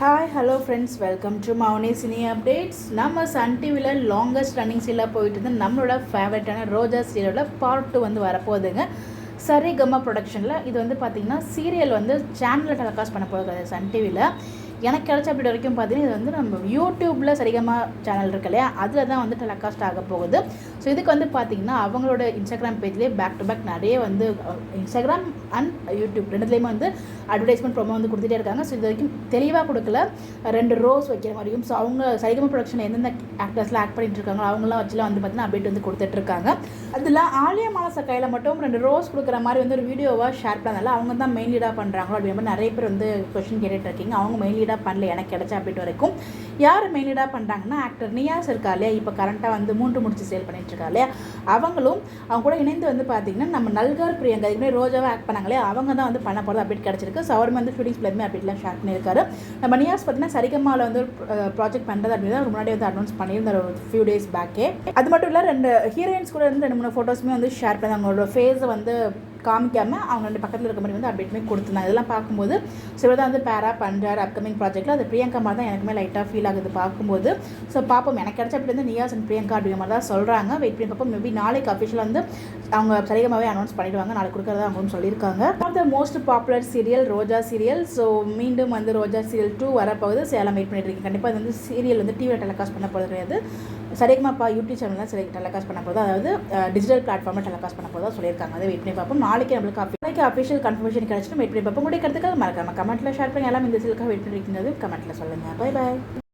Hi hello friends, welcome to Mouni cine updates. நம்ம Sun டிவியில் longest running சீரியலாக போயிட்டு இருந்து நம்மளோட ஃபேவரட்டான ரோஜா சீரியலோட பார்ட் 2 வந்து வரப்போகுதுங்க. சரிகமா ப்ரொடக்ஷனில் இது வந்து பார்த்திங்கன்னா சீரியல் வந்து சேனலில் டெலிகாஸ்ட் பண்ண போகுது சன் டிவியில். எனக்கு கிடைச்ச அப்படி வரைக்கும் பார்த்தீங்கன்னா இது வந்து நம்ம யூடியூப்பில் சரிகமா சேனல் இருக்கு இல்லையா, அதில் தான் வந்து டெலிகாஸ்ட் ஆக போகுது. ஸோ இதுக்கு வந்து பார்த்திங்கன்னா அவங்களோட இன்ஸ்டாகிராம் பேஜ்லேயே பேக் டு பேக் நிறைய வந்து இன்ஸ்டாகிராம் அண்ட் யூடியூப் ரெண்டுலேயுமே வந்து அட்வர்டைஸ்மெண்ட் ப்ரோமோ வந்து கொடுத்துட்டே இருக்காங்க. ஸோ இது வரைக்கும் தெளிவாக கொடுக்கல, 2 ரோஸ் வைக்கிற மாதிரியும். ஸோ அவங்க சரிகமா ப்ரொடக்ஷனில் எந்தெந்த ஆக்டர்ஸ்லாம் ஆக்ட் பண்ணிட்டு இருக்காங்களோ அவங்களாம் வச்சுலாம் வந்து பார்த்திங்கன்னா அப்டேட் வந்து கொடுத்துட்ருக்காங்க. அதில் ஆலியா மானசா கையில் மட்டும் 2 ரோஸ் கொடுக்குற மாதிரி வந்து ஒரு வீடியோவாக ஷேர் பண்ணதால அவங்க தான் மெயின் லீடாக பண்ணுறாங்களோ அப்படின்ற மாதிரி நிறைய பேர் வந்து கொஸ்டின் கேட்டுட்டு இருக்கீங்க. அவங்க மெயின் லீடாக பண்ணல எனக்கு கிடைச்ச அப்டேட் வரைக்கும். யார் மெயின் லீடாக பண்ணுறாங்கன்னா ஆக்டர் நியாஸ் இருக்கா இல்லையா, இப்போ கரண்ட்டாக வந்து 3 முடிச்சு சேல் பண்ணிட்டு இருக்கா இல்லையா, அவங்களும் அவங்க கூட இணைந்து வந்து பார்த்திங்கன்னா நம்ம நல்கார் பிரியங்கா இதுக்கு ரோஜாவாக ஆக்ட் பண்ணாங்களே அவங்க தான் வந்து பண்ண போகிறது அப்டேட் கிடச்சிருக்கு. ஸோ அவர் வந்து ஷூட்டிங்ஸ் எல்லாமே அப்டேட்லாம் ஷேர் பண்ணியிருக்காரு. நம்ம நியாஸ் பார்த்தீங்கன்னா சரிகமாவில் வந்து ப்ராஜெக்ட் பண்ணுறது அப்படின்னு தான் முன்னாடி வந்து அனௌன்ஸ் பண்ணியிருந்தார் ஒரு ஃபியூ டேஸ் பேக்கே. அது மட்டும் இல்லை 2 ஹீரோயின்ஸ் கூட இருந்து 2-3 ஃபோட்டோஸுமே வந்து ஷேர் பண்ணி அவங்களோட ஃபேஸை வந்து காமிக்காமல் அவங்க 2 பக்கத்தில் இருக்க மாதிரி வந்து அப்டேட்மே கொடுத்துருந்தாங்க. இதெல்லாம் பார்க்கும்போது சிவதான் வந்து பேரா பண்ணுறாரு அப்கமிங் ப்ராஜெக்ட்டில். அது பிரியங்கா மாதிரி தான் எனக்குமே லைட்டாக ஃபீல் ஆகுது பார்க்கும்போது. ஸோ பார்ப்போம், எனக்கு கிடைச்ச அப்படி வந்து நியாஸ் அண்ட் பிரியங்கா அப்படிங்கிற மாதிரி தான் சொல்கிறாங்க. வெயிட் பண்ணி பார்ப்போம். மேபி நாளைக்கு அஃபிஷியலாக வந்து அவங்க சரிகமாகவே அனௌன்ஸ் பண்ணிடுவாங்க, நாளைக்கு கொடுக்குறதா அவங்க சொல்லியிருக்காங்க. One the most popular serial Roja serial. So மீண்டும் வந்து ரோஜா சீரியல் 2 வரப்போகுது. சேலம் வெயிட் பண்ணிட்டு இருக்கேன். கண்டிப்பாக இது வந்து சீரியல் வந்து டிவியில் டெலிகாஸ்ட் பண்ண போகிறது கிடையாது, சரிகமாப்பா யூடியூப் சேனல் தான் டெலிகாஸ்ட் பண்ண போகுது. அதாவது டிஜிட்டல் பிளாட்ஃபார்மில் டெலிகாஸ்ட் பண்ண போகிறதா சொல்லியிருக்காங்க. அதை வெயிட் பண்ணி பார்ப்போம். நாளைக்கு நம்மளுக்கு அஃபிஷியல் கன்ஃபர்மேஷன் கிடச்சிட்டு வெயிட் பண்ணி பார்ப்போம். உங்களுடைய கருத்துக்காக மறக்காம கமெண்ட்டில் ஷேர் பண்ணி எல்லாம் இந்த சீரியலுக்காக வெயிட் பண்ணியிருக்கிறது கமெண்ட்டில் சொல்லுங்கள். Bye bye.